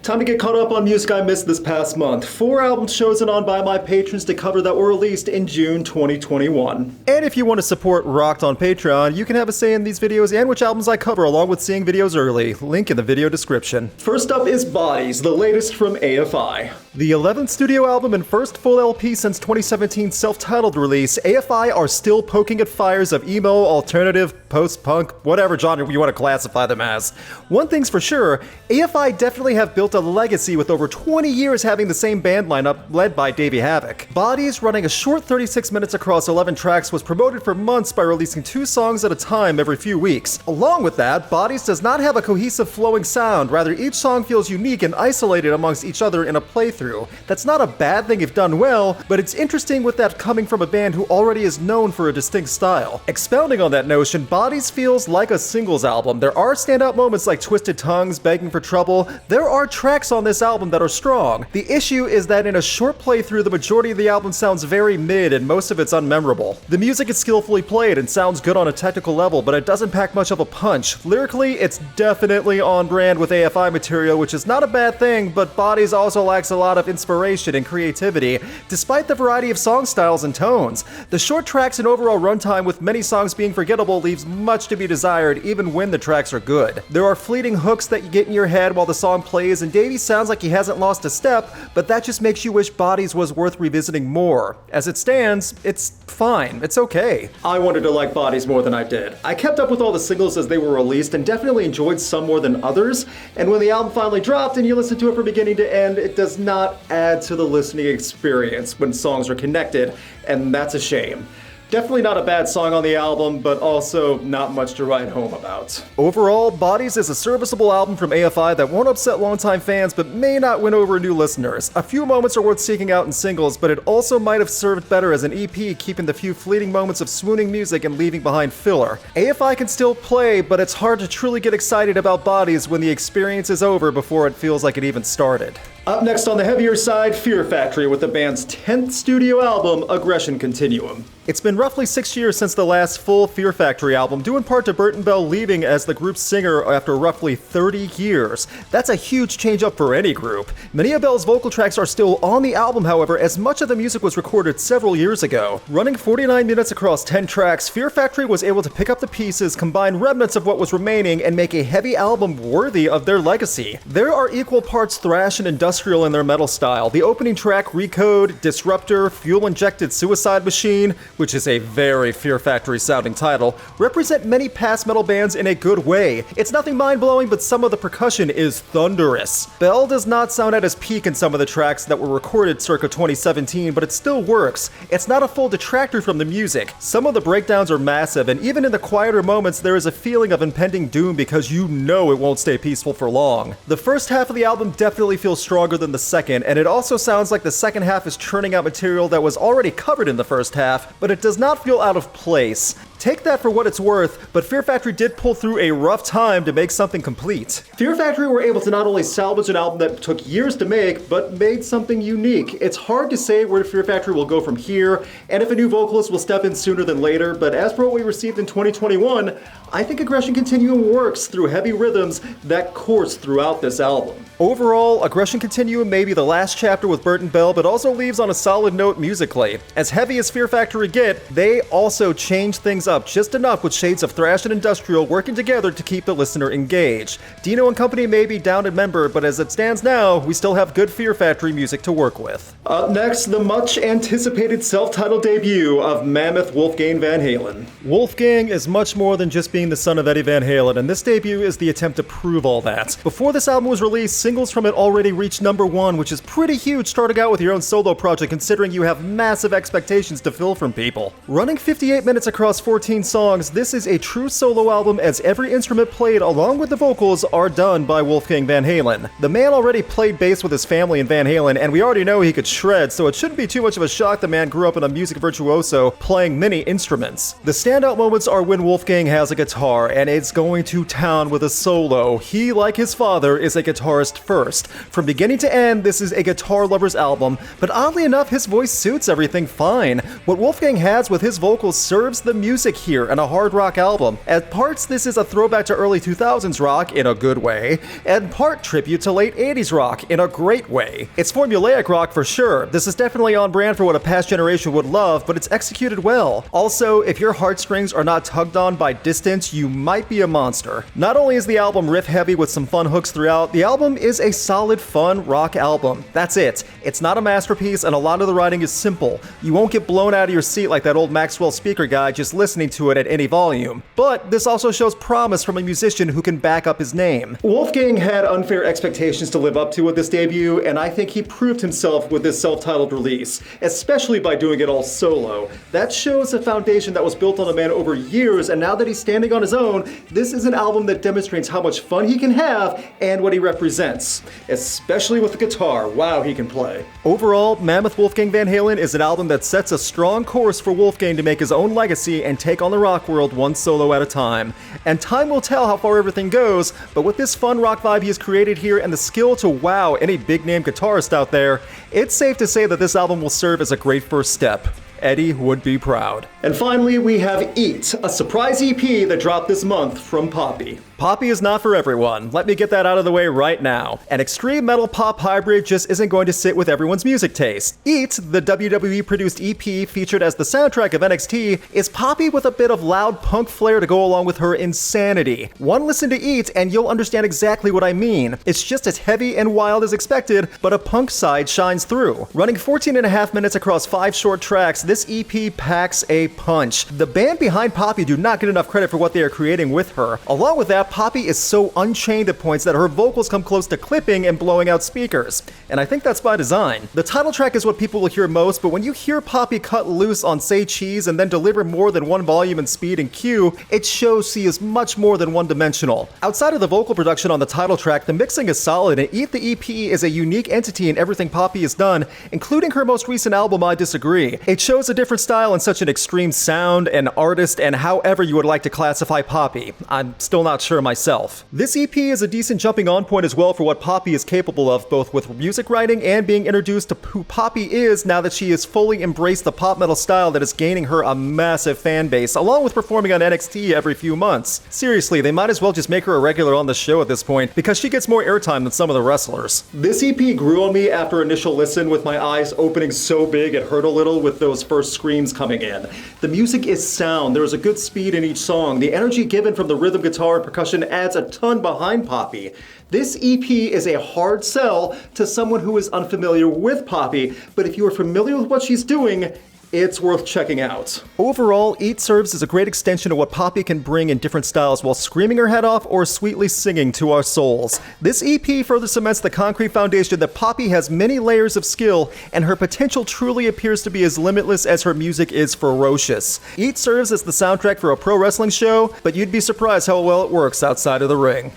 Time to get caught up on music I missed this past month. 4 albums chosen on by my patrons to cover that were released in June 2021. And if you want to support Rocked on Patreon, you can have a say in these videos and which albums I cover along with seeing videos early. Link in the video description. First up is Bodies, the latest from AFI. The 11th studio album and first full LP since 2017's self-titled release, AFI are still poking at fires of emo, alternative, post-punk, whatever genre you want to classify them as. One thing's for sure, AFI definitely have built a legacy with over 20 years having the same band lineup led by Davey Havok. Bodies, running a short 36 minutes across 11 tracks, was promoted for months by releasing 2 songs at a time every few weeks. Along with that, Bodies does not have a cohesive flowing sound, rather each song feels unique and isolated amongst each other in a playthrough. That's not a bad thing if done well, but it's interesting with that coming from a band who already is known for a distinct style. Expounding on that notion, Bodies feels like a singles album. There are standout moments like Twisted Tongues, Begging for Trouble. There are tracks on this album that are strong. The issue is that in a short playthrough, the majority of the album sounds very mid and most of it's unmemorable. The music is skillfully played and sounds good on a technical level, but it doesn't pack much of a punch. Lyrically, it's definitely on brand with AFI material, which is not a bad thing, but Bodies also lacks a lot of inspiration and creativity, despite the variety of song styles and tones. The short tracks and overall runtime with many songs being forgettable leaves much to be desired even when the tracks are good. There are fleeting hooks that you get in your head while the song plays, and Davey sounds like he hasn't lost a step, but that just makes you wish Bodies was worth revisiting more. As it stands, it's fine. It's okay. I wanted to like Bodies more than I did. I kept up with all the singles as they were released and definitely enjoyed some more than others, and when the album finally dropped and you listen to it from beginning to end, it does not add to the listening experience when songs are connected, and that's a shame. Definitely not a bad song on the album, but also not much to write home about. Overall, Bodies is a serviceable album from AFI that won't upset longtime fans, but may not win over new listeners. A few moments are worth seeking out in singles, but it also might have served better as an EP, keeping the few fleeting moments of swooning music and leaving behind filler. AFI can still play, but it's hard to truly get excited about Bodies when the experience is over before it feels like it even started. Up next on the heavier side, Fear Factory with the band's 10th studio album, Aggression Continuum. It's been roughly 6 years since the last full Fear Factory album, due in part to Burton Bell leaving as the group's singer after roughly 30 years. That's a huge change up for any group. Many of Bell's vocal tracks are still on the album, however, as much of the music was recorded several years ago. Running 49 minutes across 10 tracks, Fear Factory was able to pick up the pieces, combine remnants of what was remaining, and make a heavy album worthy of their legacy. There are equal parts thrash and industrial in their metal style. The opening track, Recode, Disruptor, Fuel-Injected Suicide Machine, which is a very Fear Factory sounding title, represent many past metal bands in a good way. It's nothing mind-blowing, but some of the percussion is thunderous. Bell does not sound at his peak in some of the tracks that were recorded circa 2017, but it still works. It's not a full detractor from the music. Some of the breakdowns are massive, and even in the quieter moments, there is a feeling of impending doom because you know it won't stay peaceful for long. The first half of the album definitely feels stronger than the second, and it also sounds like the second half is churning out material that was already covered in the first half, but it does not feel out of place. Take that for what it's worth, but Fear Factory did pull through a rough time to make something complete. Fear Factory were able to not only salvage an album that took years to make, but made something unique. It's hard to say where Fear Factory will go from here, and if a new vocalist will step in sooner than later, but as for what we received in 2021, I think Aggression Continuum works through heavy rhythms that course throughout this album. Overall, Aggression Continuum may be the last chapter with Burton Bell, but also leaves on a solid note musically. As heavy as Fear Factory get, they also change things up just enough with shades of thrash and industrial working together to keep the listener engaged. Dino and company may be down in member, but as it stands now, we still have good Fear Factory music to work with. Up next, the much anticipated self-titled debut of Mammoth Wolfgang Van Halen. Wolfgang is much more than just being the son of Eddie Van Halen, and this debut is the attempt to prove all that. Before this album was released, singles from it already reached #1, which is pretty huge starting out with your own solo project considering you have massive expectations to fill from people. Running 58 minutes across 14 songs, this is a true solo album as every instrument played along with the vocals are done by Wolfgang Van Halen. The man already played bass with his family in Van Halen, and we already know he could shred, so it shouldn't be too much of a shock the man grew up in a music virtuoso playing many instruments. The standout moments are when Wolfgang has a guitar and it's going to town with a solo. He, like his father, is a guitarist first. From beginning to end, this is a guitar lover's album, but oddly enough, his voice suits everything fine. What Wolfgang has with his vocals serves the music here in a hard rock album. At parts, this is a throwback to early 2000s rock in a good way, and part tribute to late 80s rock in a great way. It's formulaic rock for sure. This is definitely on brand for what a past generation would love, but it's executed well. Also, if your heartstrings are not tugged on by distance, you might be a monster. Not only is the album riff heavy with some fun hooks throughout, the album is a solid, fun rock album. That's it. It's not a masterpiece, and a lot of the writing is simple. You won't get blown out of your seat like that old Maxwell speaker guy just listening to it at any volume. But this also shows promise from a musician who can back up his name. Wolfgang had unfair expectations to live up to with this debut, and I think he proved himself with this self-titled release, especially by doing it all solo. That shows a foundation that was built on a man over years, and now that he's standing on his own, this is an album that demonstrates how much fun he can have and what he represents. Especially with the guitar. Wow, he can play. Overall, Mammoth Wolfgang Van Halen is an album that sets a strong course for Wolfgang to make his own legacy and take on the rock world one solo at a time. And time will tell how far everything goes, but with this fun rock vibe he has created here and the skill to wow any big-name guitarist out there, it's safe to say that this album will serve as a great first step. Eddie would be proud. And finally, we have Eat, a surprise EP that dropped this month from Poppy. Poppy is not for everyone. Let me get that out of the way right now. An extreme metal pop hybrid just isn't going to sit with everyone's music taste. Eat, the WWE-produced EP featured as the soundtrack of NXT, is Poppy with a bit of loud punk flair to go along with her insanity. One listen to Eat and you'll understand exactly what I mean. It's just as heavy and wild as expected, but a punk side shines through. Running 14.5 minutes across 5 short tracks, this EP packs a punch. The band behind Poppy do not get enough credit for what they are creating with her. Along with that, Poppy is so unchained at points that her vocals come close to clipping and blowing out speakers. And I think that's by design. The title track is what people will hear most, but when you hear Poppy cut loose on Say Cheese and then deliver more than one volume in speed and cue, it shows she is much more than one-dimensional. Outside of the vocal production on the title track, the mixing is solid, and Eat the EP is a unique entity in everything Poppy has done, including her most recent album, I Disagree. It shows a different style and such an extreme sound, an artist, and however you would like to classify Poppy. I'm still not sure myself. This EP is a decent jumping on point as well for what Poppy is capable of, both with music writing and being introduced to who Poppy is now that she has fully embraced the pop metal style that is gaining her a massive fan base, along with performing on NXT every few months. Seriously, they might as well just make her a regular on the show at this point, because she gets more airtime than some of the wrestlers. This EP grew on me after initial listen, with my eyes opening so big it hurt a little with those first screams coming in. The music is sound, there is a good speed in each song, the energy given from the rhythm guitar and percussion adds a ton behind Poppy. This EP is a hard sell to someone who is unfamiliar with Poppy, but if you are familiar with what she's doing, it's worth checking out. Overall, Eat serves as a great extension of what Poppy can bring in different styles while screaming her head off or sweetly singing to our souls. This EP further cements the concrete foundation that Poppy has many layers of skill, and her potential truly appears to be as limitless as her music is ferocious. Eat serves as the soundtrack for a pro wrestling show, but you'd be surprised how well it works outside of the ring.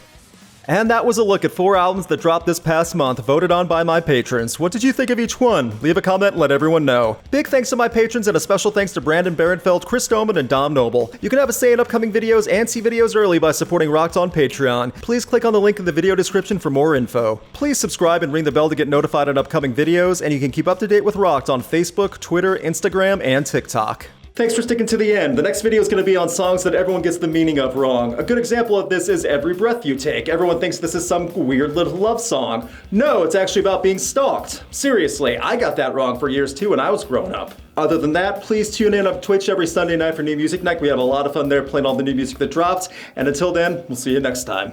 And that was a look at 4 albums that dropped this past month, voted on by my patrons. What did you think of each one? Leave a comment and let everyone know. Big thanks to my patrons, and a special thanks to Brandon Barenfeld, Chris Stoneman, and Dom Noble. You can have a say in upcoming videos and see videos early by supporting Rocked on Patreon. Please click on the link in the video description for more info. Please subscribe and ring the bell to get notified on upcoming videos, and you can keep up to date with Rocked on Facebook, Twitter, Instagram, and TikTok. Thanks for sticking to the end. The next video is going to be on songs that everyone gets the meaning of wrong. A good example of this is Every Breath You Take. Everyone thinks this is some weird little love song. No, it's actually about being stalked. Seriously, I got that wrong for years too when I was growing up. Other than that, please tune in on Twitch every Sunday night for New Music Night. We have a lot of fun there playing all the new music that drops. And until then, we'll see you next time.